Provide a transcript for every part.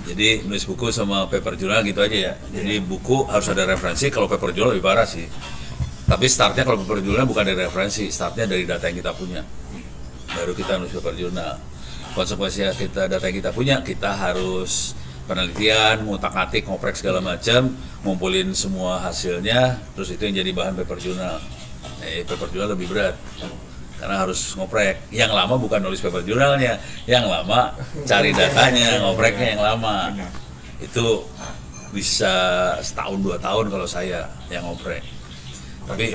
Jadi nulis buku sama paper jurnal gitu aja ya. Jadi buku harus ada referensi, kalau paper jurnal lebih parah sih. Tapi startnya kalau paper jurnal bukan dari referensi, startnya dari data yang kita punya. Baru kita nulis paper jurnal. Konsekuensinya kita data yang kita punya, kita harus penelitian, ngutak-ngatik, ngoprek segala macam, ngumpulin semua hasilnya, terus itu yang jadi bahan paper jurnal. Paper jurnal lebih berat karena harus ngoprek. Yang lama bukan nulis paper jurnalnya, yang lama cari datanya, ngopreknya yang lama. Itu bisa setahun 2 tahun kalau saya yang ngoprek. Tapi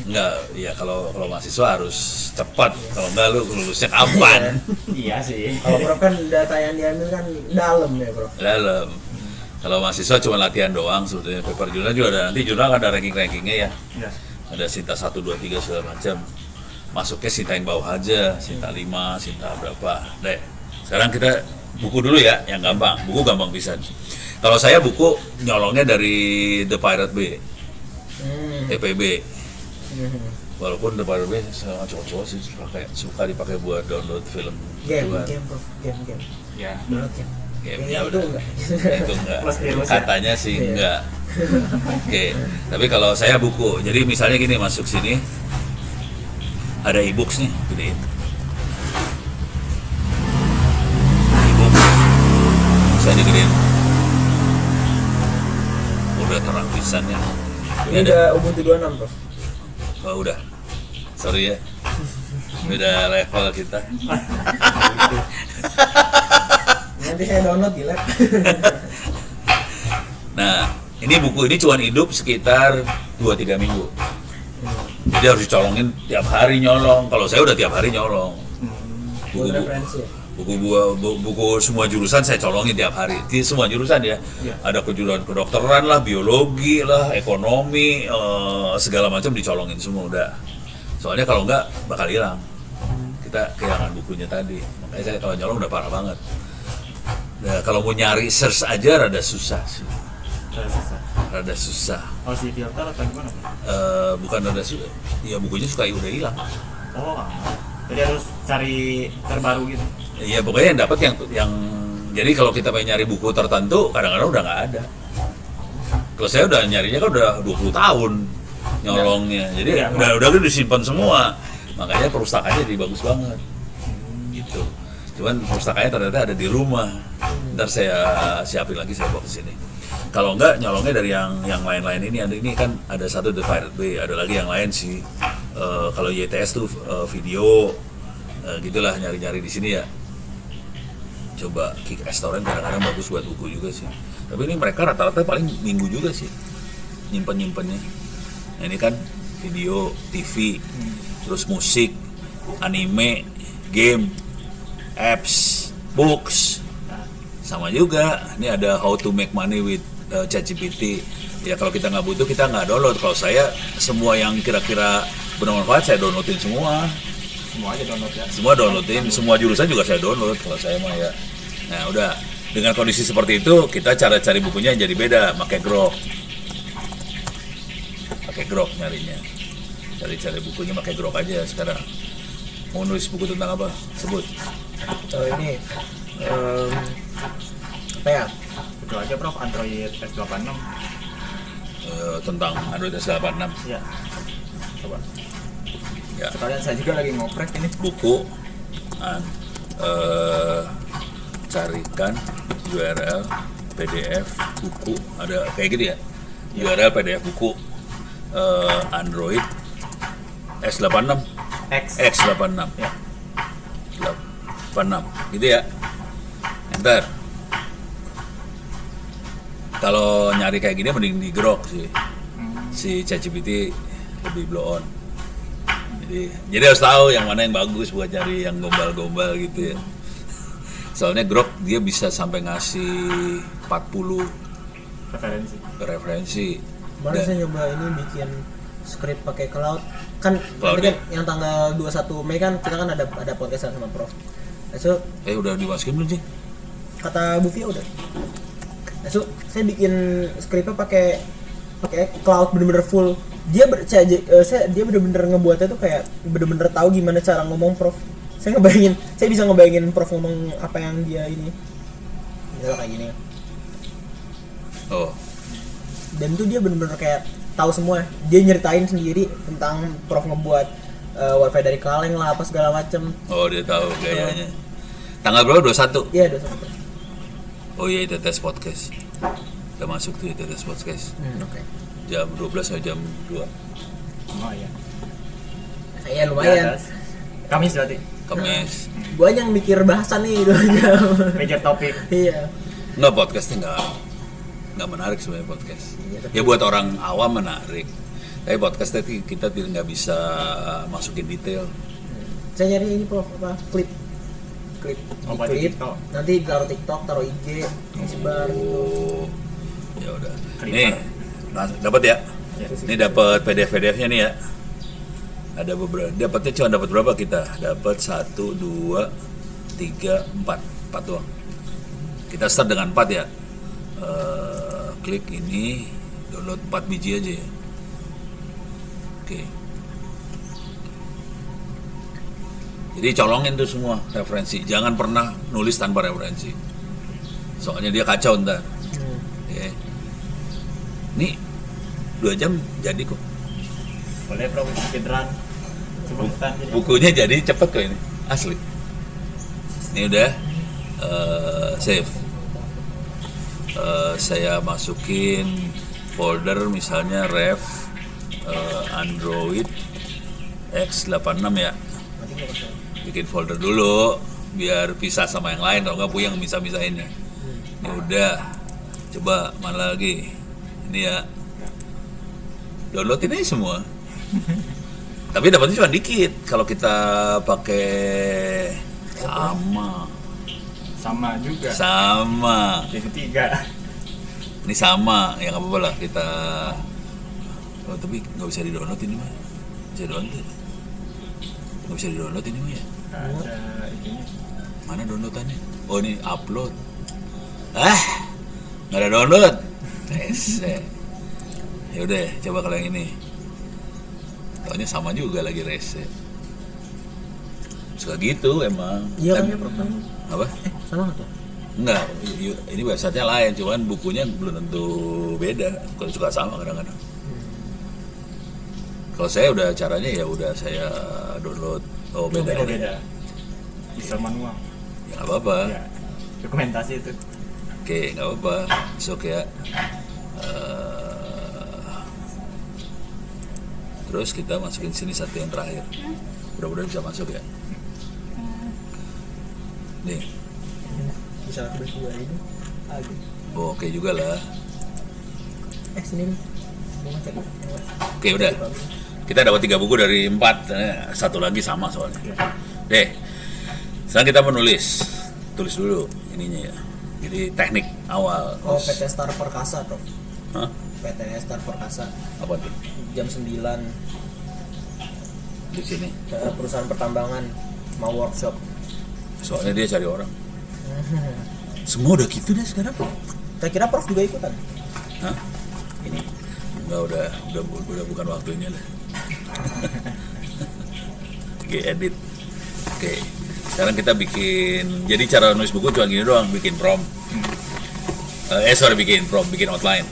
enggak, ya kalau mahasiswa harus cepat, kalau enggak lu lulusnya kapan? Iya sih. Kalau Prof kan data yang diambil kan dalam ya Prof. Dalam. Kalau mahasiswa cuma latihan doang sebetulnya. Paper jurnal juga ada, nanti jurnal ada ranking-rankingnya ya. Iya. Ada Sinta 1, 2, 3 segala macam. Masuknya Sinta yang bawah aja, Sinta 5, Sinta berapa. Deh. Sekarang kita buku dulu ya, yang gampang. Buku gampang pisan. Kalau saya buku nyolongnya dari The Pirate Bay, TPB. Walaupun The Pirate Bay sama cowok-cowok sih suka dipakai buat download film. Game gituan. Prof, game. Ya. Download game. Gamenya Itu udah. enggak. Itu enggak. Plus minus ya? Katanya sih enggak. Oke. Tapi kalau saya buku, jadi misalnya gini, masuk sini ada e-books nih, gedein. E-books bisa digedein. Udah terang pisan ya. Ini udah Ubuntu 26 Prof. Oh, udah. Sorry ya. Beda level kita. Nanti saya download di lab. Nah, ini buku ini cuma hidup sekitar 2-3 minggu. Jadi harus dicolongin tiap hari nyolong. Kalau saya udah tiap hari nyolong. Buat referensi ya? Buku semua jurusan saya colongin tiap hari. Di semua jurusan ya. Ada kejuruan kedokteran lah, biologi lah, ekonomi, segala macam dicolongin semua udah. Soalnya kalau enggak bakal hilang. Kita kehilangan bukunya tadi. Makanya saya kalau nyolong udah parah banget. Nah, kalau mau nyari search aja rada susah sih. Rada susah. Oh, si filter atau gimana? Bukan rada susah. Ya bukunya suka udah hilang. Oh, jadi harus cari terbaru gitu. Iya pokoknya yang dapat yang jadi kalau kita pengen nyari buku tertentu kadang-kadang udah nggak ada. Kalau saya udah nyarinya kan udah 20 tahun nyolongnya. Jadi udah disimpan semua. Makanya perpustakaannya jadi bagus banget. Gitu. Cuman perpustakaannya ternyata ada di rumah. Ntar saya siapin lagi, saya bawa ke sini. Kalau enggak nyolongnya dari yang lain-lain ini. Ada ini kan ada satu The Pirate Bay, ada lagi yang lain sih. Kalau YTS tuh video, gitulah nyari-nyari di sini ya. Coba Kick Restaurant kadang-kadang bagus buat buku juga sih. Tapi ini mereka rata-rata paling minggu juga sih nyimpen-nyimpennya. Nah ini kan video, TV, terus musik, anime, game, apps, books. Sama juga, ini ada How to Make Money with ChatGPT. Ya kalau kita nggak butuh kita nggak download. Kalau saya semua yang kira-kira bermanfaat saya downloadin semua. Semua aja download ya. Semua downloadin, semua jurusan juga saya download kalau saya mah ya. Nah udah, dengan kondisi seperti itu kita cara cari bukunya jadi beda, pakai Grok nyarinya. Cari bukunya pakai Grok aja sekarang. Mau nulis buku tentang apa? Sebut. Ini apa ya? Itu aja Prof, Android S86. Tentang Android S86. Iya. Coba. Ya. Sekalian saya juga lagi ngoprek ini. Buku, carikan URL PDF buku, ada kayak gitu ya. URL PDF buku Android S86 X86 Ya. 86 gitu ya. Enter. Kalau nyari kayak gini mending di Grok sih. Si ChatGPT lebih blow on. Jadi harus tahu yang mana yang bagus buat cari yang gombal-gombal gitu ya. Soalnya Grok dia bisa sampai ngasih 40 referensi. Kemarin saya nyoba ini bikin skrip pakai cloud. Kan Cloud nanti kan yang tanggal 21 Mei kan kita kan ada podcast sama Prof. So, Udah dimasukin belum sih? kata Bu Fia udah. So, saya bikin skripnya pakai cloud bener-bener full. Dia bener-bener ngebuatnya tuh kayak bener-bener tahu gimana cara ngomong Prof. Saya bisa ngebayangin Prof ngomong apa yang dia ini. Misalnya kayak gini. Oh, Dan tuh dia bener-bener kayak tahu semua. Dia nyeritain sendiri tentang Prof ngebuat wifi dari kaleng lah apa segala macem. oh dia tahu gayanya. Tanggal berapa? 21? Iya, udah sampai. Oh iya, itu tes podcast. Udah masuk tuh itu tes podcast. Oke. Jam 12 atau jam 2? Oh iya. Iya lumayan. Kamis berarti. Kamis. Gua yang mikir bahasan nih 2 jam. Major topik. Iya. Enggak, podcastnya nggak menarik sebenarnya podcast. Ya buat orang awam menarik. Tapi podcastnya kita nggak bisa masukin detail. Saya nyari ini Prof, apa? Klip. Oh, buat Klip. TikTok. Nanti taruh TikTok, taruh IG, sebar gitu. Oh, ya udah. Clipper. Nih, dapat ya? Ya. Ini dapat PDF-nya nih ya. Ada beberapa. Dapatnya cuma dapat berapa kita? Dapat 1, 2, 3, 4 doang. Kita start dengan 4 ya. Klik ini, download 4 biji aja ya. Oke. Jadi colongin tuh semua referensi. Jangan pernah nulis tanpa referensi. Soalnya dia kacau ntar. Oke. Nih 2 jam jadi kok. Boleh Prof speedrun. Sebutan jadi. Bukunya jadi cepet kok ini. Asli. Ini udah save. Saya masukin folder misalnya ref Android X86 ya. Bikin folder dulu biar pisah sama yang lain, kalau nggak puyeng misah-misahinnya. Ini udah, coba mana lagi? Ini ya, download ini semua. Tapi dapatnya cuma dikit. Kalau kita pakai Sama juga. sama, Jadi 3. ini sama, ya nggak apa-apa lah kita. Oh, tapi nggak bisa di-download ini mah. Bisa download? Nggak bisa di-download ini mah ya? Ada itunya. Mana downloadannya? Oh ini upload. Nggak ada download. Rese. Ya udah, coba kalau yang ini. Taunya sama juga lagi rese. Suka gitu emang. Iya kan Kan- ya Prof? Apa? Sama nggak tuh? Enggak, ini website-nya lain, cuman bukunya belum tentu beda. Kalau suka sama kadang-kadang. Kalau saya udah caranya ya udah saya download. Oh beda. Oh beda. Bisa manual. Ya nggak apa-apa. Ya. Dokumentasi itu. Oke, nggak apa-apa. Sok ya. Terus kita masukin sini satu yang terakhir. Mudah-mudahan bisa masuk ya. Nih, Bisa berdua ini. Lagi. oh, oke juga lah. Sini nih. Mau ngecek. Oke udah. Kita dapat 3 buku dari 4. Satu lagi sama soalnya. Deh. Sekarang kita menulis. Tulis dulu ininya ya. Jadi teknik awal. Oh, PT Star Perkasa Prof. Hah? PT Star Perkasa. Apa tuh? Jam 9. Di sini. Perusahaan pertambangan mau workshop. Soalnya dia cari orang. Semua udah gitu deh sekarang. Saya kira Prof juga ikutan. Hah? Ini. Enggak, udah bukan waktunya lah. Oke, edit. Oke. Sekarang kita bikin. Jadi cara nulis buku cuma gini doang, bikin prompt. Bikin outline.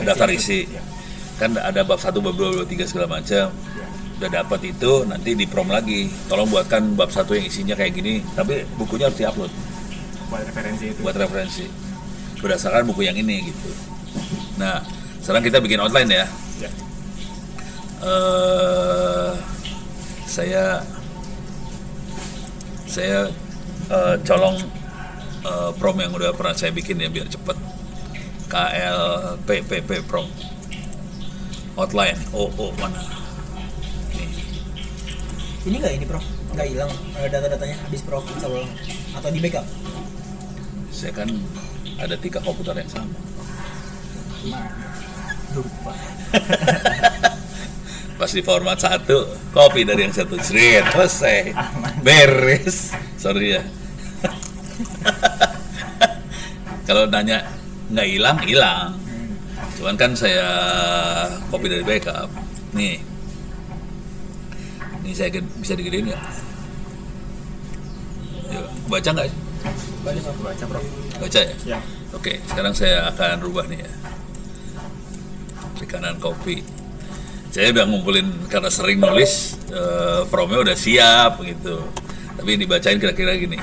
Daftar isi. Ya. Kan ada bab 1, bab 2, bab 3 segala macam. Udah dapat itu, nanti di prompt lagi. Tolong buatkan bab 1 yang isinya kayak gini, tapi bukunya harus diupload Buat referensi itu. buat referensi. Berdasarkan buku yang ini gitu. Nah, sekarang kita bikin outline ya. Ya. Saya colong prom yang udah pernah saya bikin ya biar cepet. KLPPP prom outline. Mana nih. Ini nggak ini Prof? Nggak hilang data-datanya habis Prof bisa ulang atau di backup? Saya kan ada 3 komputer yang sama. Lupa. Pas di format 1 copy dari yang satu, selesai, beres. Sorry ya. Kalau nanya nggak hilang. Cuman kan saya copy dari backup. Nih saya bisa digedein ya. Yuk, baca nggak? Baca bro. Baca ya? Ya. Oke, sekarang saya akan rubah nih ya. Perikanan kopi. Saya udah ngumpulin karena sering nulis, promnya udah siap gitu. Tapi dibacain kira-kira gini.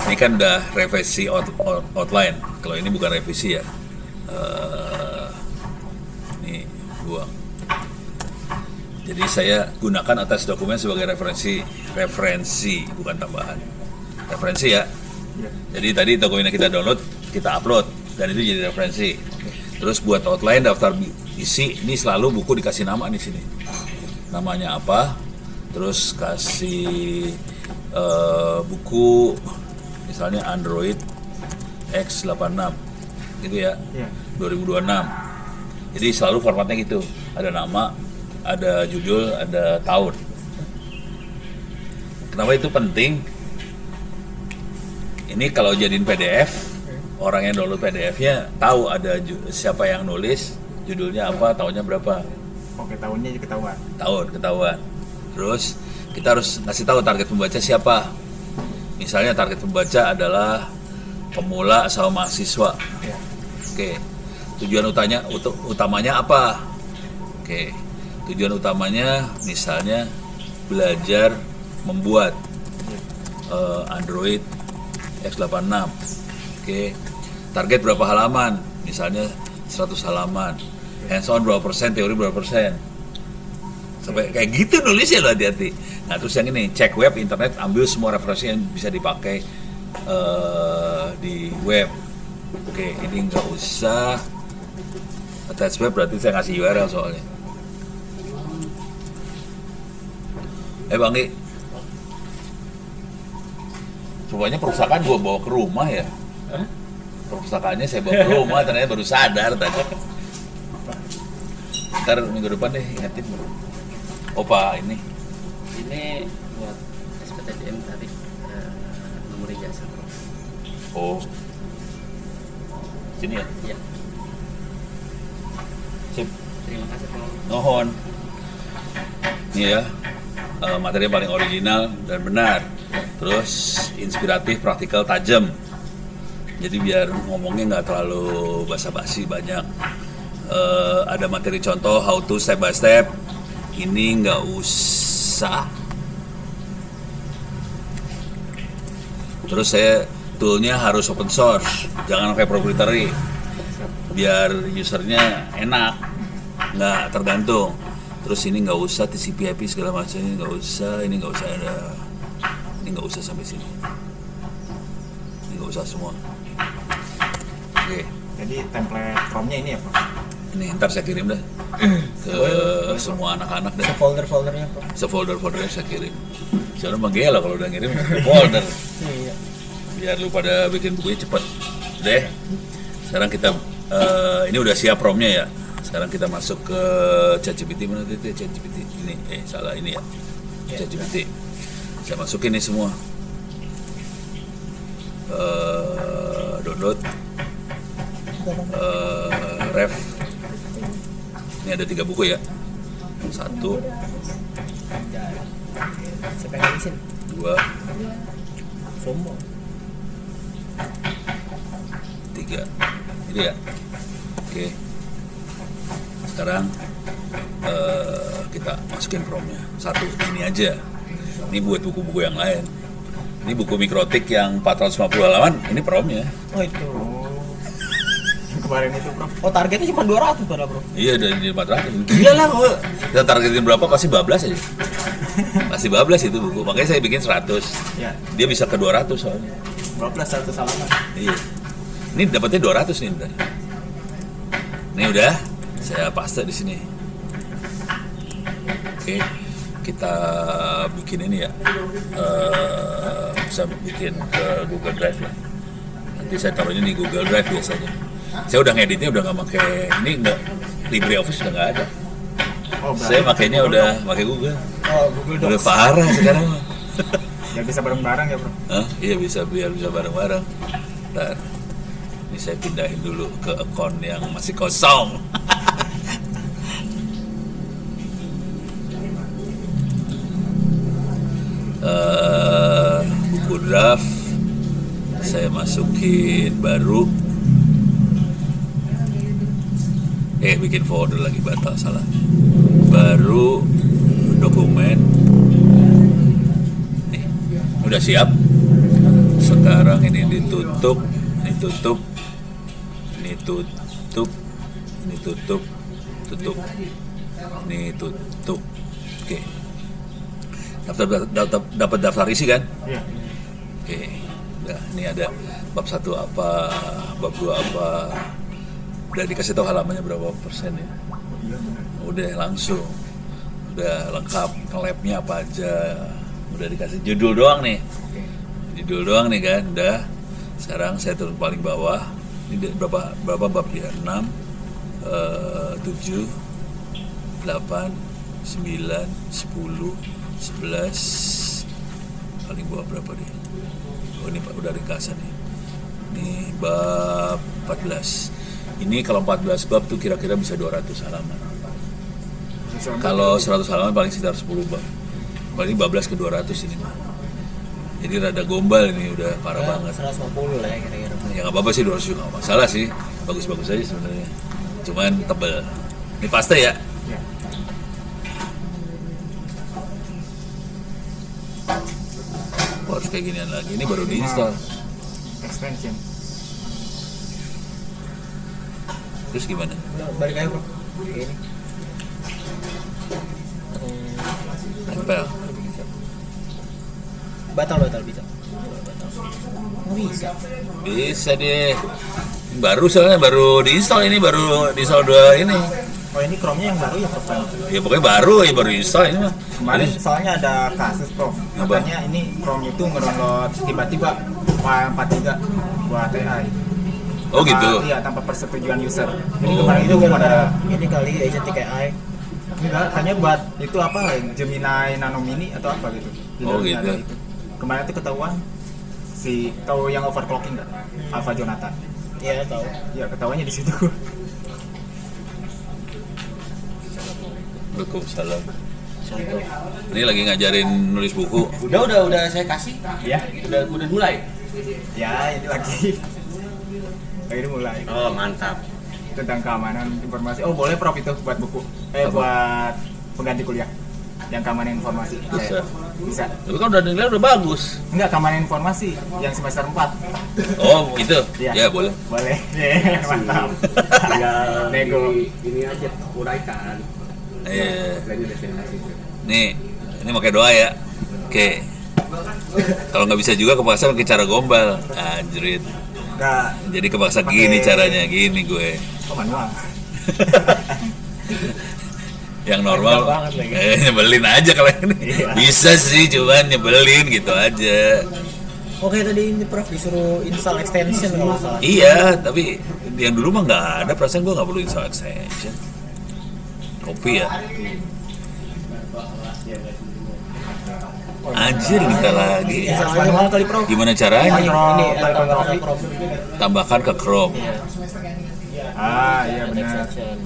Ini kan udah revisi outline. Kalau ini bukan revisi ya. Nih buang. Jadi saya gunakan atas dokumen sebagai referensi bukan tambahan. Referensi ya. Ya. Jadi tadi dokumennya kita download, kita upload dan itu jadi referensi. Terus buat outline daftar isi, ini selalu buku dikasih nama di sini. Namanya apa? Terus kasih buku misalnya Android X86 gitu ya. Ya. 2026. Jadi selalu formatnya gitu. Ada nama, ada judul, ada tahun. Kenapa itu penting? Ini kalau jadiin PDF, orang yang download PDF-nya tahu ada siapa yang nulis, judulnya apa, tahunnya berapa. Oke, tahunnya ketahuan. Tahun ketahuan. Terus kita harus ngasih tahu target pembaca siapa. Misalnya target pembaca adalah pemula sama mahasiswa. Ya. Oke. Tujuan utamanya apa? Oke. Tujuan utamanya misalnya belajar membuat Android X86. Oke. Target berapa halaman? Misalnya 100 halaman. Hands on berapa persen, teori berapa persen. Sampai kayak gitu nulisnya loh, hati-hati. Nah, terus yang ini, cek web, internet, ambil semua referensi yang bisa dipakai di web. Oke, ini nggak usah attach web, berarti saya ngasih URL soalnya. Bang Di, rupanya perpustakaan gua bawa ke rumah ya. Perpustakaannya saya bawa ke rumah, ternyata baru sadar tadi. Ntar minggu depan deh ingetin. Opa ini buat SPTDM tadi nomor ijazah bro. oh sini ya. Ya, Sip. terima kasih bro. Nohon. Ini ya, materi yang paling original dan benar. Terus inspiratif, praktikal, tajam. Jadi biar ngomongnya nggak terlalu basa-basi banyak. Ada materi contoh how to step by step. Ini nggak usah. Terus saya toolnya harus open source, jangan pakai proprietary. Biar usernya enak, nggak tergantung. Terus ini nggak usah TCP/IP segala macam, ini nggak usah ada, ini nggak usah sampai sini. Ini nggak usah semua. Oke. Jadi template promnya ini ya Pak? Ini ntar saya kirim dah ke semua anak-anak dah. Folder-foldernya Prof. Sefolder-foldernya saya kirim. Sekarang menggela kalau udah ngirim folder. Iya. Biar lu pada bikin bukunya cepet. Deh. Sekarang kita ini udah siap promnya ya. Sekarang kita masuk ke ChatGPT. Mana itu ChatGPT? Ini salah ini ya. ChatGPT. Saya masukin nih semua. Download. Ref. Ini ada 3 buku ya. 1, Siapa yang ngabisin? 2, Sombong. 3. Ini ya. Oke. Sekarang kita masukin promnya. 1 ini aja. Ini buat buku-buku yang lain. Ini buku mikrotik yang 450 halaman. Ini promnya. Oh itu. Kemarin itu Prof. Oh targetnya cuma 200 padahal Bro. Iya, dari 400. Gila lah kalau kita targetin berapa pasti bablas aja. Pasti bablas itu buku. Makanya saya bikin 100. Ya. Dia bisa ke 200 soalnya. 12 halaman. Iya. Ini dapatnya 200 nih bentar. Ini udah saya paste di sini. Oke. Kita bikin ini ya. Bisa bikin ke Google Drive lah. Nanti saya taruhnya di Google Drive biasanya. Saya udah ngeditnya udah nggak pakai ini, nggak LibreOffice udah nggak ada. Oh, berarti Saya makainya udah pakai Google. Oh Google Udah Docs. parah sekarang. Biar bisa bareng-bareng ya Bro. Hah? Iya bisa, biar bisa bareng-bareng. Ntar ini saya pindahin dulu ke akun yang masih kosong. Buku draft saya masukin baru. Bikin folder lagi, batal, salah. Baru dokumen. Nih, udah siap. Sekarang ini ditutup, ini tutup, ini tutup, ini tutup, tutup, ini tutup. Oke. Dapat daftar isi kan? Iya. Oke. Udah, ini ada bab 1 apa, bab 2 apa. Udah dikasih tahu halamannya berapa persen ya? Udah langsung. Udah lengkap, labnya apa aja. Udah dikasih judul doang nih. Judul doang nih kan, udah. Sekarang saya turun paling bawah. Ini berapa bab ya? 6 7 8 9 10 11 paling bawah berapa deh? Oh ini Pak, udah ringkasan nih. Ini bab 14. Ini kalau 14 bab tuh kira-kira bisa 200 halaman. Kalau 100 halaman paling sekitar 10 bab. Paling 12 ke 200 ini mah. Jadi rada gombal ini, udah parah banget. 150 lah ya kira-kira. Ya nggak apa-apa sih, 200 juga nggak masalah sih. Bagus-bagus aja sebenarnya. Cuman tebel. Ini paste ya? Iya. Oh, harus kayak ginian lagi. Ini baru diinstal. Extension. Terus gimana? Udah, balik aja bro. Kayak ini. Tempel. Batal bisa. Oh, bisa. Bisa deh. Baru soalnya baru diinstal ini, baru diinstal 2 ini. Oh ini Chrome-nya yang baru ya Prof? Ya pokoknya baru diinstal ini mah. Kemarin Jadi, soalnya ada kasus Prof. Apa? Katanya ini Chrome itu ngedownload tiba-tiba file 43 buat AI. Oh gitu. Iya, tanpa persetujuan user. Jadi Oh. kemarin Itu itu pada gara-gara ini kali agentic AI. enggak, hanya buat itu apa Gemini Nano Mini atau apa gitu. Di Oh, dalamnya gitu. ada itu. Kemarin tuh ketahuan tahu yang overclocking nggak? Alpha Jonathan. Iya tahu. Ya ketahuannya di situ. Waalaikumsalam. Ini lagi ngajarin nulis buku. Udah saya kasih. Ya, Udah mulai. ya ini lagi mulai Oh, mantap. tentang keamanan informasi. Oh boleh Prof itu buat buku. Apa? Buat pengganti kuliah. Yang keamanan informasi. Bisa. Bisa. Tapi kan udah nilai udah bagus. Enggak, keamanan informasi yang semester 4. Oh gitu. Iya. Ya boleh. Boleh. Mantap. Nego. Ini aja uraikan. Nih, ini pakai doa ya. Oke. Kalau nggak bisa juga kepaksa pakai cara gombal. Anjrit. Enggak. Jadi kepaksa Pakai- gini caranya, gini gue. Oh, manual. Yang normal Gampang banget lagi. nyebelin aja kalau ini. Iya. Bisa sih, cuman nyebelin gitu aja. Oke tadi ini Prof disuruh install extension kalau nggak salah. Iya, tapi yang dulu mah nggak ada, perasaan gue nggak perlu install extension. Kopi ya. Anjir, minta lagi. Install aja mahal kali Prof. Gimana caranya? Ini Balik tambahkan ke ke Chrome. Tambahkan ke Chrome. Ah, iya Ada benar. extension.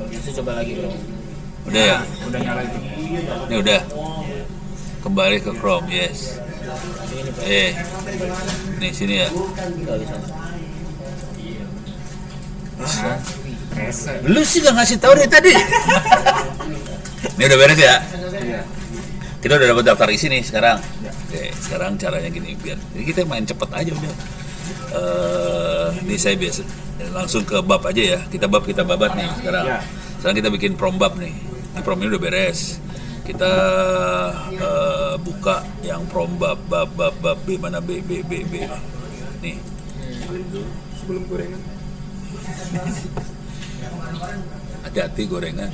Bisa coba lagi Bro. Udah ya? Udah nyala itu. Ini udah. Kembali ke Chrome, yes. Ini Prof. Nih sini ya. Nggak bisa. Rese. Lu sih gak ngasih tahu dari tadi. Ini udah beres ya? Kita udah dapat daftar isi nih sekarang. Oke, sekarang caranya gini biar jadi kita main cepet aja udah. Ini saya biasa langsung ke bab aja ya. Kita babat nih sekarang. Ya. Sekarang kita bikin prom bab nih. Ini prom ini udah beres. Kita buka yang prom bab B mana B. Nih. Sebelum gorengan. Hati-hati gorengan.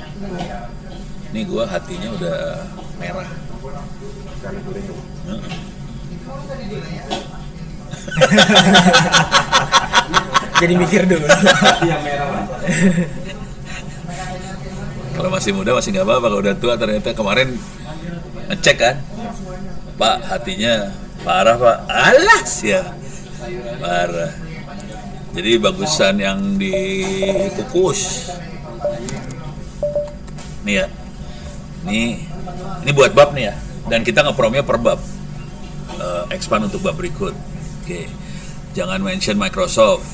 Ini gua hatinya udah merah. Karena gorengan. Heeh. Jadi mikir dulu. Yang merah lah. Kalau masih muda masih nggak apa-apa, kalau udah tua ternyata kemarin ngecek kan, Pak hatinya parah Pak, alas ya parah. Jadi bagusan yang dikukus. Nih ya, ini buat bab nih ya, dan kita ngepromnya per bab. Expand untuk bab berikut. Oke. jangan mention Microsoft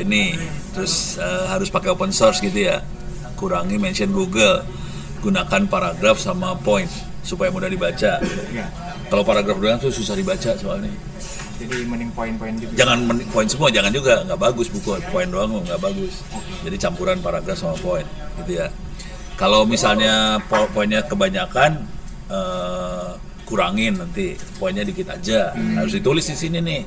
ini, terus harus pakai open source gitu ya, kurangi mention Google, gunakan paragraf sama point supaya mudah dibaca. Ya. Kalau paragraf doang tuh susah dibaca soalnya. Jadi mending poin-poin gitu. Jangan poin semua, jangan juga, nggak bagus buku poin doang nggak bagus. Jadi campuran paragraf sama poin gitu ya. Kalau misalnya poinnya kebanyakan, kurangin, nanti poinnya dikit aja. Harus ditulis di sini nih.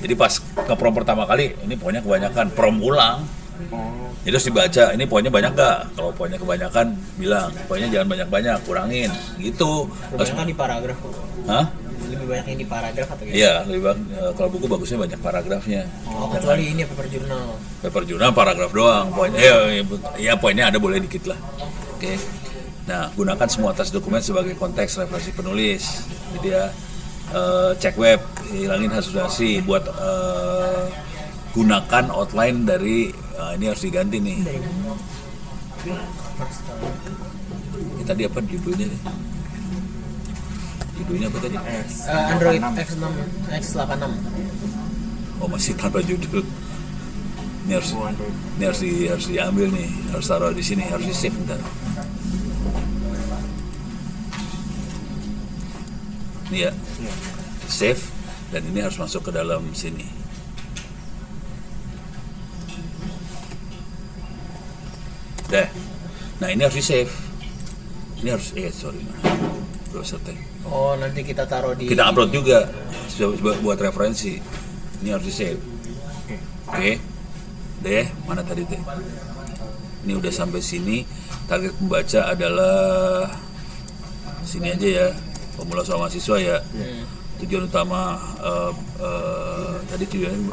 Jadi pas ke prom pertama kali, ini poinnya kebanyakan, prom ulang. Oh, Jadi harus dibaca, ini poinnya banyak nggak? Kalau poinnya kebanyakan, bilang poinnya jangan banyak-banyak, kurangin, gitu. Kebanyakan di paragraf. Hah? Lebih banyak yang di paragraf atau gimana? Iya, lebih kalau buku bagusnya banyak paragrafnya. Oh, kecuali ini paper journal. Paper jurnal paragraf doang, poin ya poinnya ada boleh dikit lah. Oke. Nah, gunakan semua atas dokumen sebagai konteks referensi penulis. Jadi ya, cek web, hilangin halusinasi, buat gunakan outline dari ini harus diganti nih. Ini tadi apa judulnya nih? Judulnya apa tadi? Android X6, X86. Oh, masih tanpa judul. Ini harus Android. ini harus diambil nih, harus taruh di sini, harus di save ntar. Ini ya, Iya. save, dan ini harus masuk ke dalam sini. Dah. Nah, ini harus di save. Ini harus browser tag. Oh, nanti kita taruh di. Kita upload juga buat referensi. Ini harus di save. Oke. Oke. Deh, mana tadi teh? Ini udah sampai sini. Target pembaca adalah sini aja ya. Pemula soal mahasiswa ya. Tujuan utama tadi tujuan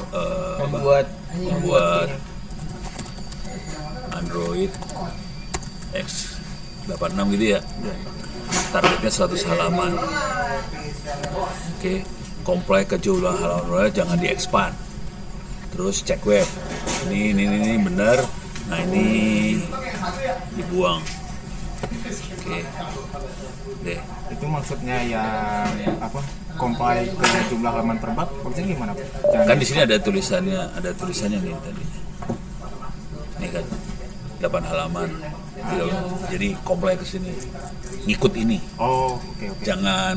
membuat Android X86 gitu ya. Targetnya 100 halaman. Oke, comply ke jumlah halaman, jangan di-expand. Terus cek web. Ini benar. Nah, ini dibuang. Oke. Deh. Itu maksudnya yang apa? Comply ke jumlah halaman per bab. Maksudnya gimana, Pak? Jangan Kan di sini ada tulisannya nih tadi. Ini kan 8 halaman. Jadi comply ke sini. Ngikut ini. Oh, oke. Jangan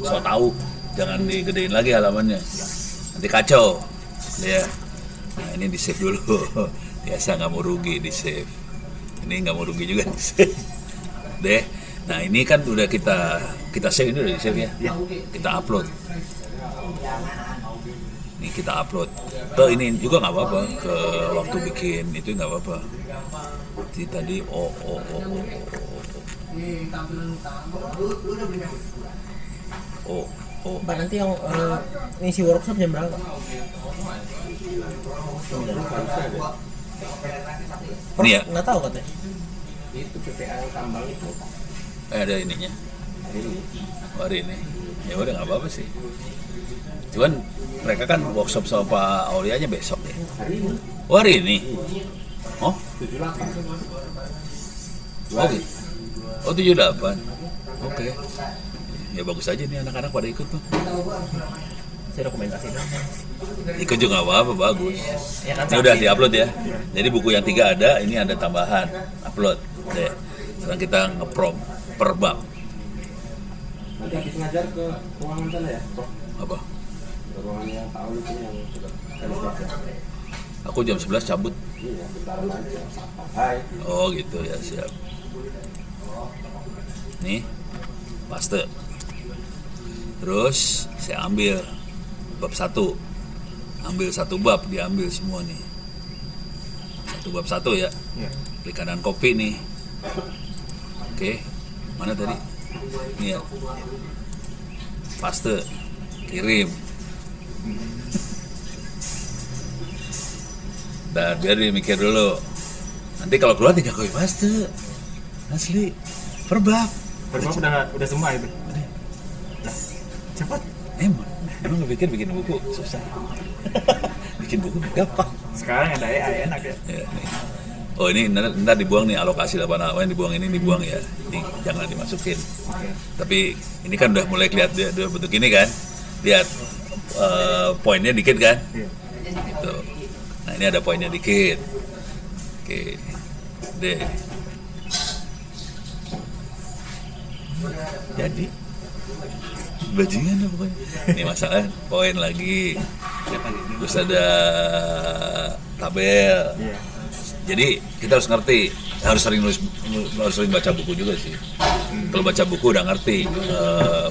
so tahu, jangan digedein lagi halamannya. Nanti kacau. Ya. Nah, ini di save dulu. Biasa nggak mau rugi di save. Ini nggak mau rugi juga di save. Deh. Nah, ini kan udah kita save, ini udah di save ya. Kita upload. Ini kita upload. Tuh ini juga nggak apa-apa, ke waktu bikin itu nggak apa-apa. Jadi tadi Mbak, nanti yang ngisi workshop jam berapa? Ini ya? Nggak tahu katanya. Itu PPA yang tambang itu. Ada ininya. Hari ini. Ya udah nggak apa-apa sih. Cuman mereka kan workshop sama Pak Aulianya besok ya. Oh, hari ini. Oh? 78. Oh, gitu. Oh, 78. Oke. Ya bagus aja nih anak-anak pada ikut tuh. Saya dokumentasi dong. Ikut juga nggak apa-apa, bagus. Ya kan, Ini udah diupload ya. Jadi buku yang 3 ada, ini ada tambahan. Upload. Deh. Sekarang kita nge-prom per bab. Nanti habis ngajar ke ruangan sana ya, Prof? Apa? Ke ruangan yang tahu itu yang sudah garis baca. Aku jam 11 cabut. Iya, bentaran aja. Hai. Oh gitu ya, siap. Nih, paste. Terus saya ambil bab 1. Ambil 1 bab, diambil semua nih. 1 bab 1 ya. Iya. Klik kanan copy nih. Oke. Mana tadi? Ini ya. Paste. Kirim. Dan biar dia mikir dulu. Nanti kalau keluar tinggal copy paste. Asli. Per bab. Berbab udah semua itu. Lah, cepat. Emang lu pikir bikin buku susah? Bikin buku gampang. Sekarang ada AI enak ya. Ya, nih. Oh, ini ntar dibuang nih, alokasi 8 halaman dibuang, ini dibuang ya. Ini jangan dimasukin. Oke. Tapi ini kan udah mulai kelihatan dia bentuk ini kan. Lihat poinnya dikit kan? Iya. Gitu. Nah ini ada poinnya dikit. Oke, deh. Jadi bajingan lah pokoknya. Ini masalah poin lagi. Terus ada tabel. Iya. Jadi kita harus ngerti, harus sering baca buku juga sih. Kalau baca buku udah ngerti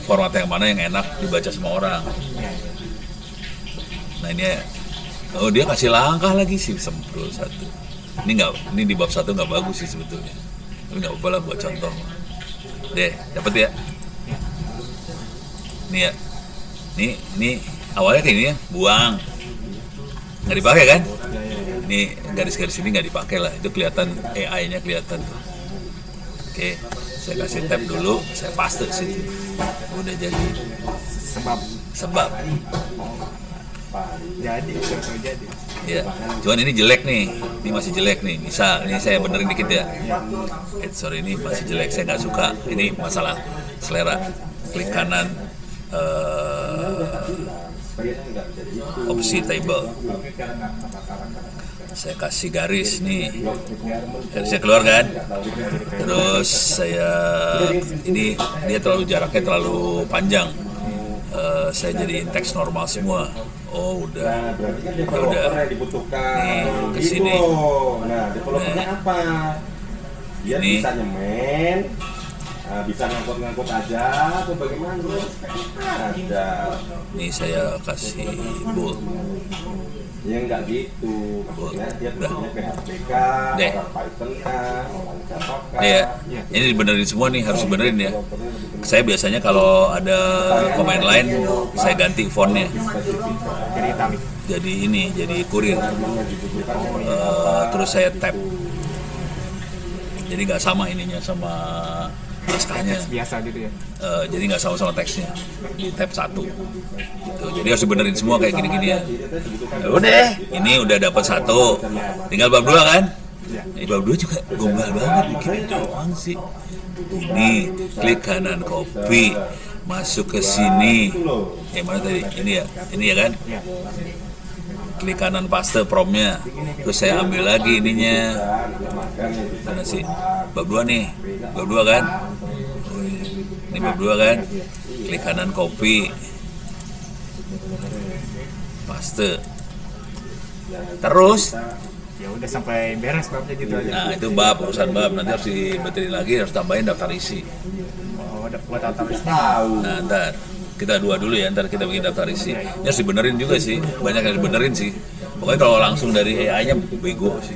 format yang mana yang enak dibaca semua orang. Nah ini, oh dia kasih langkah lagi sih sempurna satu. Ini di bab 1 nggak bagus sih sebetulnya. Tapi nggak apa-apa lah buat contoh. Deh, dapat ya. Nih ya, ini awalnya kayak ini ya, buang, nggak dipakai kan? Ini garis-garis ini nggak dipakai lah, itu kelihatan AI-nya kelihatan tuh. Oke, saya kasih tab dulu, saya paste situ, udah jadi. Sebab, Jadi. ya. Cuman ini jelek nih, ini masih jelek nih. Bisa, ini saya benerin dikit ya. Sorry ini masih jelek, saya nggak suka. Ini masalah selera. Klik kanan. Opsi table, saya kasih garis nih, garisnya keluar kan, terus saya ini dia jaraknya terlalu panjang, saya jadiin teks normal semua. Oh udah, ya udah, nih kesini, Nah, developernya apa? Dia Ini. bisa nyemen, bisa ngangkut-ngangkut aja atau bagaimana? Ada. nih saya kasih bold. Ya enggak gitu. Maksudnya dia Udah. punya PHPK, Deh. orang Python kah, orang Java kah. Nih ya, ini dibenerin semua nih, harus dibenerin ya. Saya biasanya kalau ada komen lain, saya ganti fontnya. Jadi italik. Jadi ini, jadi kurir. Terus saya tab. Jadi nggak sama ininya sama naskahnya. Biasa gitu ya. Jadi nggak sama-sama teksnya. Di tab 1. Gitu. Jadi harus dibenerin semua kayak gini-gini ya. Ya udah, ini udah dapat 1. Tinggal bab 2 kan? Ini bab 2 juga gombal banget bikin doang sih. Ini klik kanan copy, masuk ke sini. Mana tadi? Ini ya kan? Iya. Klik kanan paste promnya, terus saya ambil lagi ininya. Mana sih? Bab 2 nih, bab 2 kan? Ini bab 2 kan? Klik kanan copy, paste. Terus, Ya udah sampai beres babnya gitu aja. nah itu bab, urusan bab. Nanti harus dibetulin lagi, harus tambahin daftar isi. Oh, udah buat database. Nah ntar, kita dua dulu ya, ntar kita bikin daftar isi. Ini harus dibenerin juga sih, banyak yang dibenerin sih. Pokoknya kalau langsung dari AI-nya bego sih.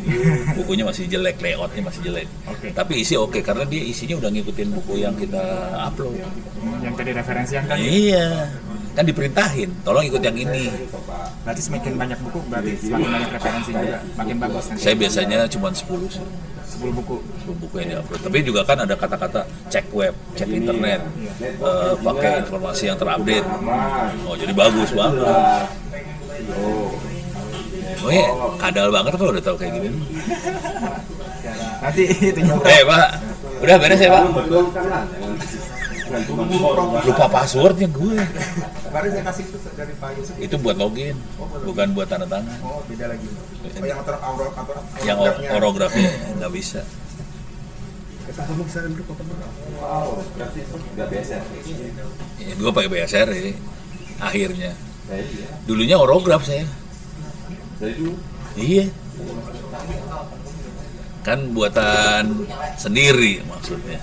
Bukunya masih jelek, layoutnya masih jelek. Oke. Tapi isi oke, karena dia isinya udah ngikutin buku yang kita upload. Yang tadi referensi yang kan. Iya, kan diperintahin, tolong ikut yang ini. Berarti semakin banyak buku berarti semakin banyak referensi juga, makin bagus nanti. Saya biasanya cuma 10 sih, 10 buku. 10 buku yang diupload. Tapi juga kan ada kata-kata cek web, cek internet, pakai informasi yang terupdate. Oh jadi bagus banget. Oh ya, kadal banget kalau udah tahu kayak gini. Nanti itu nyoba. Pak, udah beres ya Pak? Betul kan lah. Jangan cuma Lupa passwordnya gue. Kemarin saya kasih itu dari Pak Yusuf. Itu buat login, bukan buat tanda tangan. Oh, beda lagi. Oh, yang Yang orografnya nggak bisa. kamu bisa duduk apa? Wow, berarti nggak biasa. Ya, gue pakai BSR ya, akhirnya. Ya, iya. Dulunya orograf saya. Dari dulu. Iya. Kan buatan sendiri maksudnya.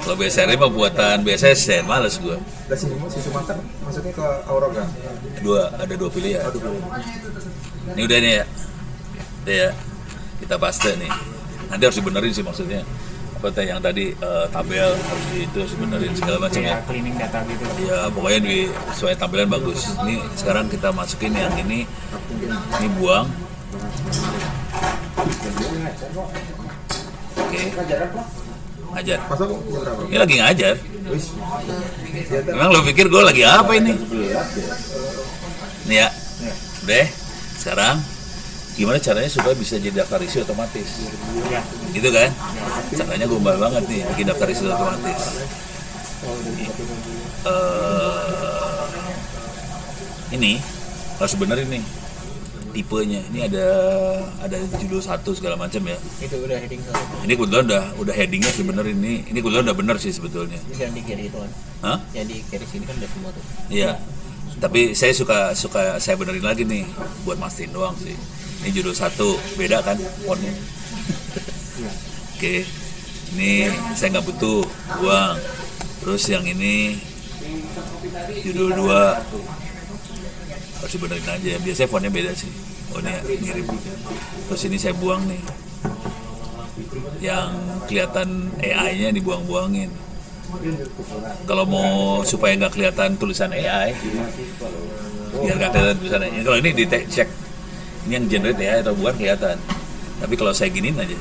Kalau BSR mah buatan BSS, males gue. Dari si Sumatera maksudnya ke Aurora. Ada dua pilihan. Ini udah nih ya. Udah ya. Kita paste nih. Nanti harus dibenerin sih maksudnya. Apa yang tadi tabel harus itu harus benerin segala macam ya. Ya, cleaning data gitu. Ya pokoknya sesuai tampilan bagus. Ini sekarang kita masukin yang ini buang. Oke. Ngajar. Ini lagi ngajar. Emang lo pikir gue lagi apa ini? Nih ya. Udah. Sekarang gimana caranya supaya bisa jadi daftar isi otomatis? Ya. Gitu kan? Caranya gombal banget nih bikin daftar isi otomatis. Ini harus benerin nih tipenya. Ini ada judul 1 segala macam ya. Itu udah heading satu. Ini kebetulan udah headingnya sih bener ini kebetulan udah bener sih sebetulnya. Ini yang di kiri itu kan. Hah? Yang di kiri sini kan udah semua tuh. Iya. Tapi saya suka saya benerin lagi nih buat mastiin doang sih. Ini judul 1 beda kan fontnya. Oke. Ini saya nggak butuh, buang. Terus yang ini judul 2 harus dibenerin aja. Biasanya fontnya beda sih. Oh ini ya, mirip. Terus ini saya buang nih. Yang kelihatan AI-nya dibuang-buangin. Kalau mau supaya nggak kelihatan tulisan AI, biar nggak kelihatan tulisan AI. Kalau ini dicek, ini yang generate AI atau bukan kelihatan. Tapi kalau saya giniin aja,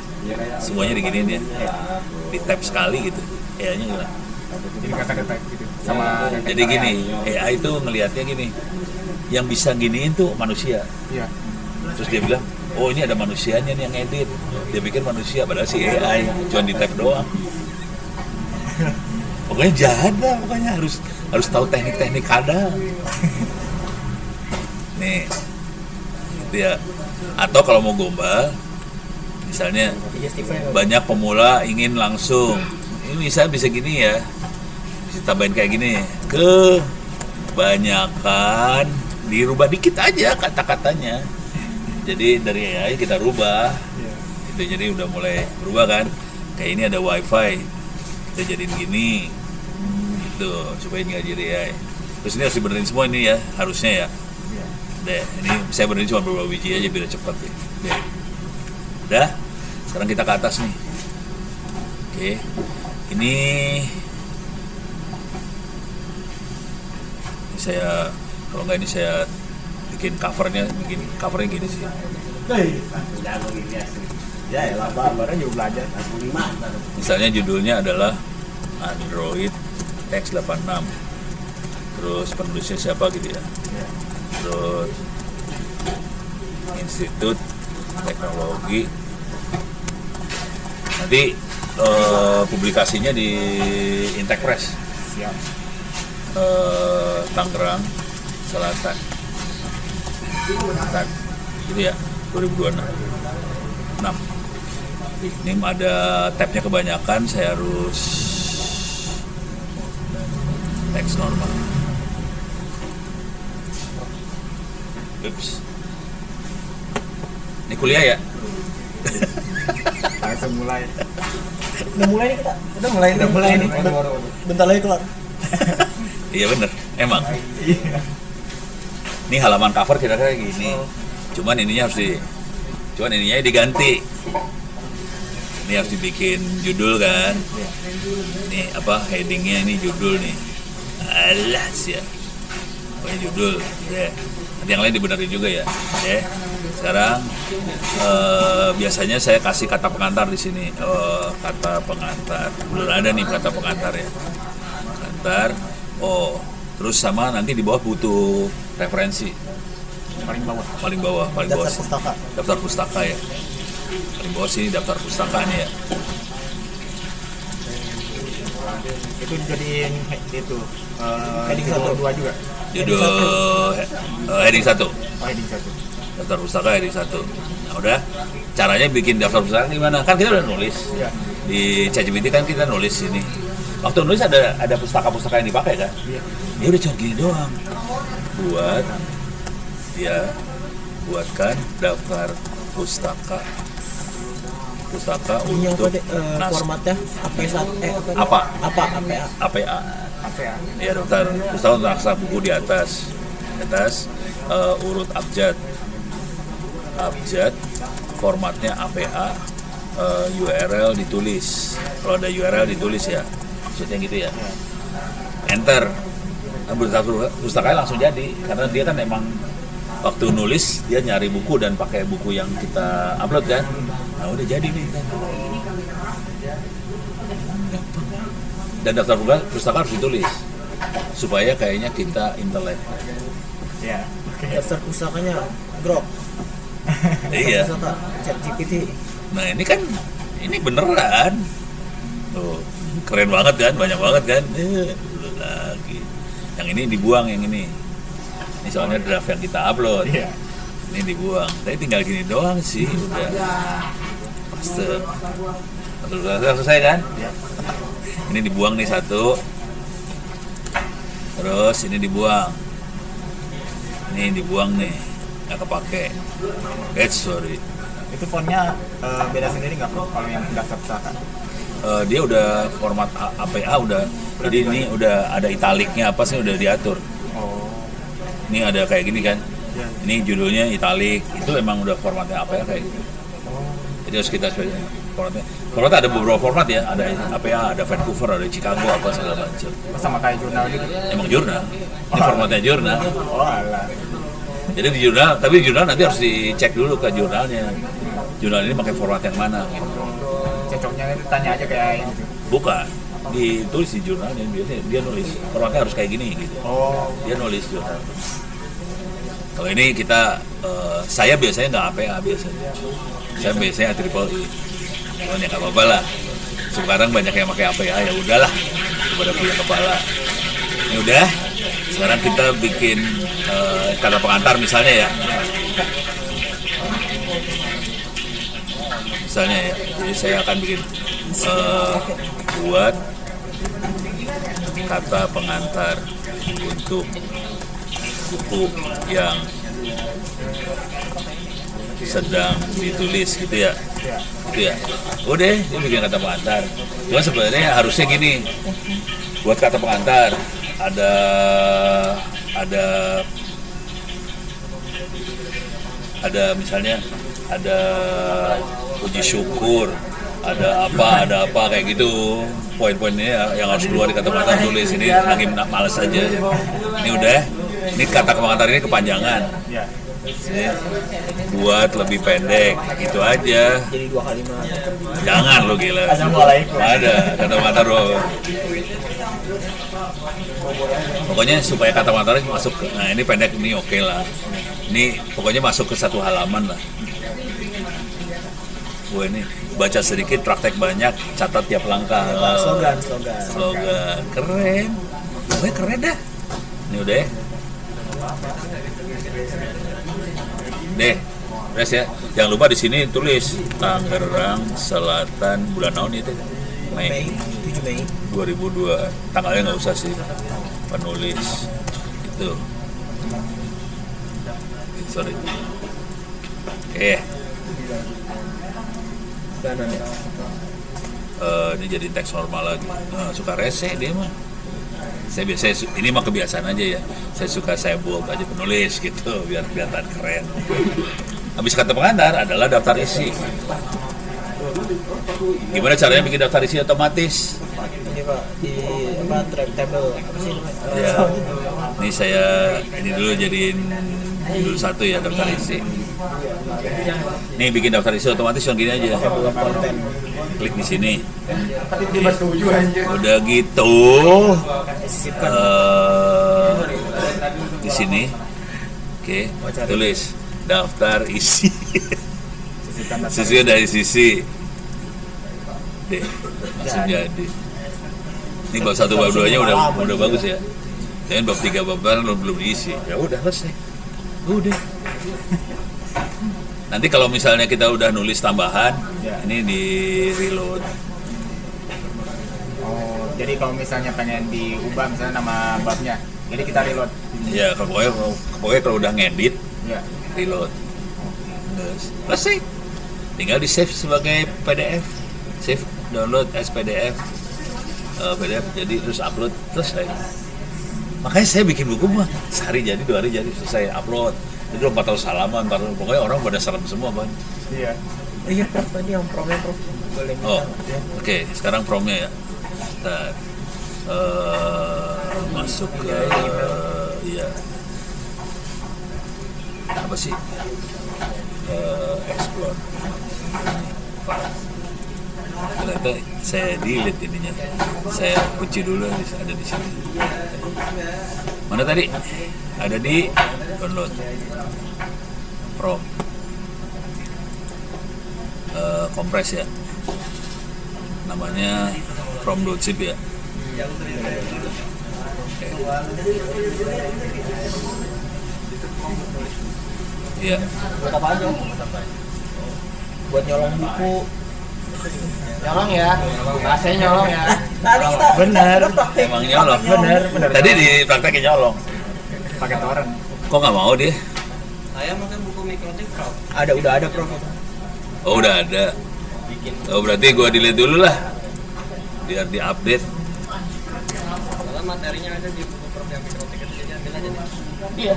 semuanya diginiin ya, di tap sekali gitu, AI-nya hilang. Jadi kakak detect gitu sama Jadi gini, AI itu ngelihatnya gini, yang bisa giniin tuh manusia. Iya. Terus dia bilang, oh ini ada manusianya nih yang edit. Dia pikir manusia, padahal si AI, cuma di tap doang. Pokoknya jahat lah, pokoknya harus tahu teknik-teknik kadang. Nih, gitu ya. Atau kalau mau gombal, misalnya banyak pemula ingin langsung, ini bisa gini ya, bisa tambahin kayak gini, kebanyakan dirubah dikit aja kata-katanya. Jadi dari AI kita rubah, itu jadi udah mulai berubah kan. Kayak ini ada wifi, kita jadiin gini, gitu supaya nggak jadi AI. Terus ini harus dibenerin semua ini ya, harusnya ya. Deh, ini saya benerin cuma beberapa biji aja biar cepat ya. Deh. Udah, sekarang kita ke atas nih. Oke, ini saya kalau nggak ini saya bikin covernya gini sih. Ya lah, baru juga belajar. Misalnya judulnya adalah Android X86. Terus penulisnya siapa gitu ya. Terus Institut Teknologi. Nanti publikasinya di Intek Press. Siap. Tangerang Selatan. Gitu ya, 2026. Ini ada tabnya kebanyakan, saya harus teks normal. Ups. Ini kuliah ya? Langsung mulai. Udah mulai nih kita. Udah mulai nih. Bentar lagi kelar. Iya bener, emang. Ini halaman cover kira-kira gini. Cuman ininya diganti. Ini harus dibikin judul kan. Ini apa headingnya ini judul nih. Alas ya. Pokoknya judul. Ya. Nanti yang lain dibenerin juga ya. Ya. Sekarang biasanya saya kasih kata pengantar di sini. Kata pengantar. Belum ada nih kata pengantar ya. Pengantar. Terus sama nanti di bawah butuh referensi. Paling bawah Daftar sih. pustaka. Daftar pustaka ya. Paling bawah sini daftar pustaka nih ya. Itu dijadiin itu Heading judul 1. 2 juga. Judul heading 1. Oh, heading 1. Daftar pustaka heading 1. Nah udah, caranya bikin daftar pustaka gimana? Kan kita udah nulis. Iya. Di ChatGPT kan kita nulis ini. Waktu nulis ada pustaka-pustaka yang dipakai kan? Iya. Ya udah cuma gini doang. Buatkan daftar pustaka Ini apa untuk deh formatnya? AP1 apa? APA. APA. Apa ya? Ya daftar pustaka untuk aksa buku di atas urut abjad formatnya APA, URL ditulis. Kalau ada URL ditulis ya, maksudnya gitu ya. Enter, pustakanya langsung jadi karena dia kan emang waktu nulis dia nyari buku dan pakai buku yang kita upload kan. Nah udah jadi nih kan. Dan daftar pustaka harus ditulis supaya kayaknya kita intelek. Ya. Daftar pustakanya Grok. Iya. Pustaka ChatGPT. Nah ini kan ini beneran. Tuh, keren banget kan, banyak banget kan. Belum lagi. Yang ini dibuang yang ini. Ini soalnya draft yang kita upload. Iya. Ini dibuang. Tapi tinggal gini doang sih, udah. Paste. Udah selesai kan? Iya. Ini dibuang nih satu. Terus ini dibuang. Ini dibuang nih. Nggak kepake. Sorry. Itu fontnya beda sendiri nggak Bro kalau yang daftar pusaka? Dia udah format APA udah. Jadi ini udah ada italiknya apa sih udah diatur. Oh. Ini ada kayak gini kan. Iya. Ini judulnya italik. Itu emang udah formatnya APA kayak gitu. Jadi harus kita formatnya. Formatnya ada beberapa format ya. Ada APA, ada Vancouver, ada Chicago apa segala macam. Sama kayak jurnal gitu. Emang jurnal. Ini formatnya jurnal. Oh alah. Jadi di jurnal, tapi di jurnal nanti harus dicek dulu ke jurnalnya. Jurnal ini pakai format yang mana gitu. Cocoknya itu tanya aja kayak ini gitu. Bukan, ditulis di jurnalnya biasanya dia nulis formatnya harus kayak gini gitu. Oh. Dia nulis jurnal. Kalau ini kita, saya biasanya nggak APA biasanya. Saya biasanya triple I. Cuman ya nggak apa-apa lah. Sekarang banyak yang pakai APA ya udahlah. Daripada punya kepala. Ini udah. Sekarang kita bikin kata pengantar misalnya ya. Misalnya ya. Jadi saya akan bikin buat kata pengantar untuk buku yang sedang ditulis gitu ya. Gitu ya. Udah, dia bikin kata pengantar. Cuma sebenarnya harusnya gini. Buat kata pengantar ada misalnya ada puji syukur, ada apa kayak gitu. Poin-poinnya yang harus keluar di kata pengantar tulis. Ini lagi males aja. Ini udah. Ini kata pengantar ini kepanjangan. Iya. Jadi, buat lebih pendek gitu aja. Jadi 2 kalimat. Jangan lo gila. Assalamualaikum. Ada kata pengantar bro. Pokoknya supaya kata pengantar masuk ke, nah ini pendek ini oke lah. Ini pokoknya masuk ke satu halaman lah. Gue ini baca sedikit, praktek banyak, catat tiap langkah. Slogan. Keren. Gue keren dah. Ini udah ya. Deh, beres ya. Jangan lupa di sini tulis Tangerang Selatan bulan tahun itu. Mei 7 Mei 2002. Tanggalnya nggak usah sih. Penulis itu. Sorry. Danan ya. Ini jadi teks normal lagi. Nah, suka rese dia mah. Saya biasa ini mah kebiasaan aja ya. Saya suka saya bold aja penulis gitu biar kelihatan keren. Habis kata pengantar adalah daftar isi. Gimana caranya bikin daftar isi otomatis? Ini Pak di table apa sih namanya? Ya. Ini saya ini dulu jadiin judul 1 ya daftar isi. Nih bikin daftar isi otomatis yang gini aja. Table of content. Klik di sini. Dia setuju aja. Udah gitu. Sisipkan. Di sini. Oke, tulis daftar isi. Sisi dari sisi. Deh, langsung jadi. Ini bab 1 bab 2-nya udah bagus ya. Jangan bab 3 bab 4 belum diisi. Ya udah selesai. Udah. Nanti kalau misalnya kita udah nulis tambahan, ini di reload. Oh, jadi kalau misalnya pengen diubah misalnya nama babnya, jadi kita reload. Ya, pokoknya kalau udah ngedit, Ya. reload. Terus selesai. Tinggal di save sebagai PDF. Save download as PDF. PDF jadi terus upload selesai. Makanya saya bikin buku mah sehari jadi 2 hari jadi selesai upload. Itu 400 halaman, pokoknya orang pada serem semua Bang. Iya. Iya Prof, tadi yang promnya Prof boleh minta. Oh, oke. Sekarang promnya ya. Ntar, masuk ke ya apa sih? Explore. Ternyata saya delete ininya. Saya kunci dulu ada di sini. Mana tadi? Ada di download. Prom. Kompres ya. Namanya prom.zip ya. Oke. Iya. Buat apa aja? Buat nyolong buku. Nyolong ya, bahasanya nyolong ya. Tadi kita Bener. Emang nyolong. Bener. Tadi di praktekin nyolong. Pakai torrent. Kok nggak mau dia? Saya makan buku mikrotik Prof. udah ada Prof. Oh udah ada. Oh berarti gua delete dulu lah. Biar diupdate. Soalnya materinya ada di buku Prof yang mikrotik itu, jadi ambil aja nih. Iya.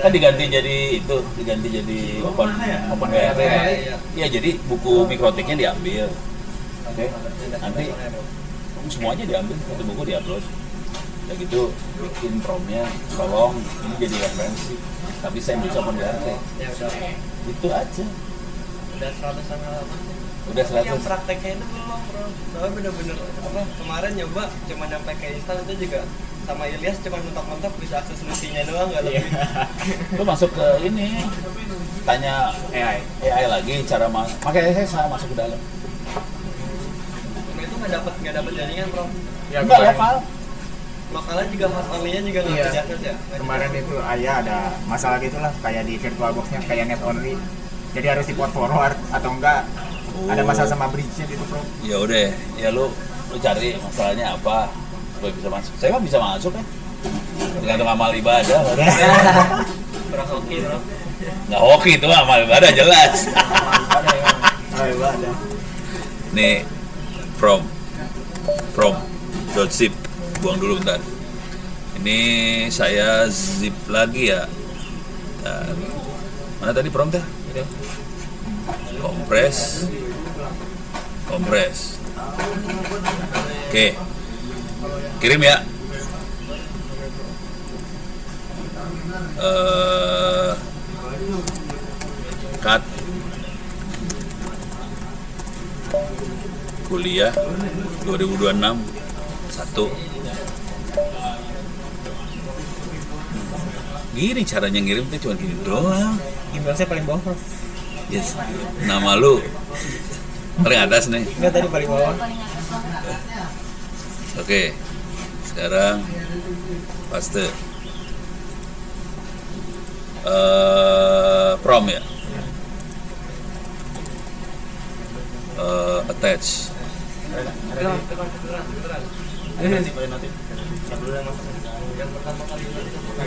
Kan diganti jadi open WR. Iya. Iya jadi buku mikrotiknya diambil. Oke. Nanti semuanya diambil, satu buku diupload. Udah gitu bikin promnya, tolong ini jadi referensi. Tapi saya bisa open WR. Ya udah. Itu aja. Udah 100-an halaman. Udah Tapi yang 100. prakteknya itu belum Bro. Soalnya bener-bener apa kemarin nyoba cuma nyampe ke install itu juga sama Ilyas cuma mentok-mentok bisa akses lusinya doang nggak lebih. Lu masuk ke ini, tanya AI lagi cara makanya saya masuk ke dalam. Cuma itu nggak dapat jaringan Bro. Ya, Enggak kemarin- lokal. Lokalnya juga host only-nya juga nggak Iya. bisa akses ya. Kemarin itu ada masalah gitulah kayak di virtual boxnya kayak net only. Jadi harus di port forward atau enggak ada masalah sama bridge-nya gitu, Bro. Ya udah, ya lu cari masalahnya apa supaya bisa masuk. Saya mah bisa masuk kan. Tergantung amal ibadah. Bro hoki Bro. Nggak hoki itu amal ibadah jelas. Ada. Nih from .zip buang dulu bentar. Ini saya zip lagi ya. Bentar. Mana tadi from teh? Kompres. Oke. Kirim ya. Cut kuliah 2026 1. Gini caranya ngirim tuh cuma gini doang. Email saya paling bawah Prof. Yes. Nama lu paling atas nih. Enggak tadi paling bawah. Oke. Sekarang paste. Prom ya. Attach.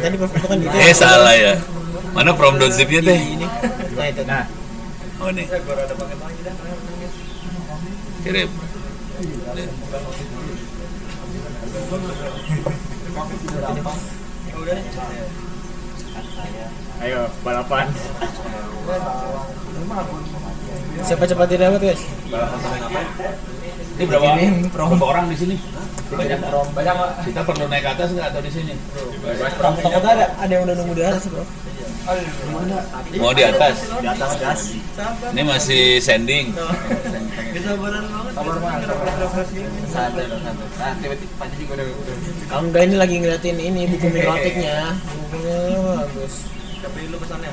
Tadi Prof itu kan gitu. Salah ya. Mana prom.zip-nya teh? Ini. Nah itu. Nah, Oh nih. Baru ada paket lagi dah. Kirim. Nih. Ya udah nih. ayo balapan. Siapa cepat tidak dapat guys? Ini berapa orang di sini? Banyak Pak. Kita perlu naik ke atas nggak atau di sini? Takutnya ada yang udah nunggu di atas Prof. Mau di atas. Di atas gas. Ini masih sending. Kesabaran banget. Santai. Tiba-tiba Panji juga udah. Kalau enggak ini lagi ngeliatin ini buku mikrotiknya. Bukunya bagus. Tapi lu pesannya.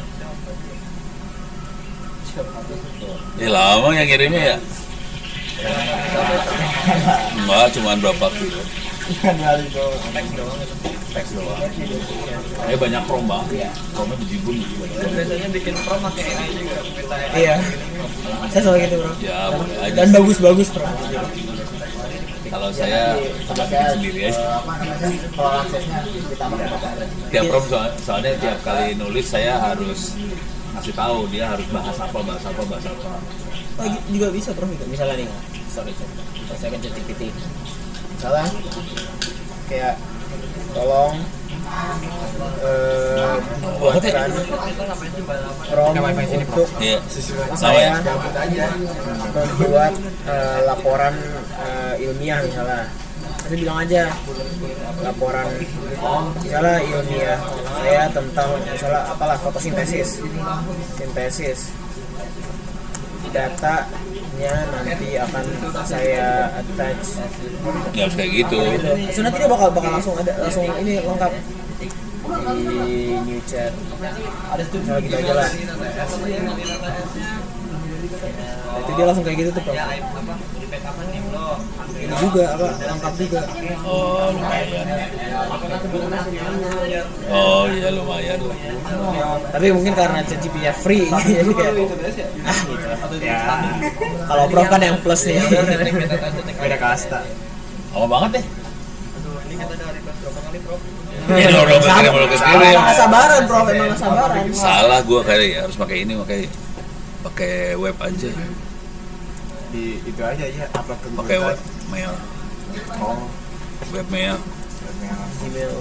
Lama yang kirimnya ya? Enggak, cuma berapa kilo. Teks doang. Banyak prom banget. Promnya bejibun gitu. Biasanya bikin pro pakai AI juga. Minta AI. Iya. Saya selalu gitu Bro. Ya boleh aja. Dan bagus-bagus Prof. Kalau saya sudah bikin sendiri aja. Kalau aksesnya ditambah ke Tiap prom soalnya tiap kali nulis saya harus ngasih tahu dia harus bahas apa. Oh, juga bisa Prof itu. Misalnya nih, sorry. Saya kan ChatGPT. Misalnya kayak tolong buatkan prom untuk Iya. saya Namanya. membuat laporan ilmiah misalnya. Nanti bilang aja laporan misalnya ilmiah saya tentang misalnya apalah fotosintesis, datanya nanti akan saya attach Nggak harus kayak gitu. gitu. So nanti dia bakal langsung ini lengkap. di new chat ada tuh misalnya gitu aja lah. Nah, itu dia langsung kayak gitu tuh Prof. Ya apa di backupan nih lo. Ini juga apa lengkap juga. Oh lumayan. Oh iya lumayan lah. Tapi mungkin karena ChatGPT-nya free jadi kayak gitu. Ya, Kalau Prof kan yang plus nih. beda kasta. Lama banget deh. Aduh, ini kita udah request berapa kali, Bro? Ini orang kirim lo kirim. Emang nggak sabaran Prof, emang nggak sabaran. Salah gua kali ya, harus pakai ini, pakai web aja. Di itu aja ya, upload ke Google Pakai web Drive. mail, Oh, web mail. webnya langsung Email.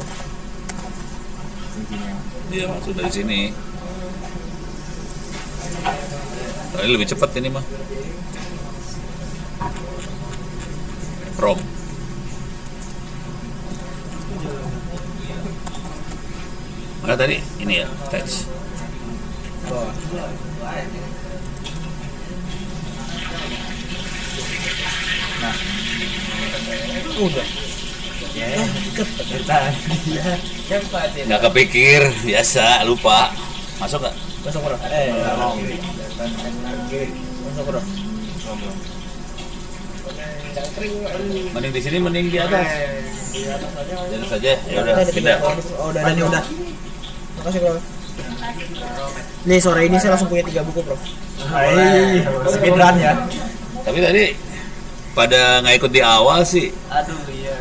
Gmail. Dia masuk dari sini. Tapi lebih cepat ini mah. Chrome. Mana tadi? Ini ya, text. Udah. Ya, cepetan. Nggak kepikir, biasa, lupa. Masuk nggak? Masuk Prof. Masuk Prof. Mending di sini, mending di atas. Di atas aja. Ya udah, Udah, pindah. Oh, udah, udah. Makasih Prof. Nih sore ini saya langsung punya 3 buku Prof. Hai, speedrun ya. Tapi tadi pada nggak ikut di awal sih. Aduh, iya.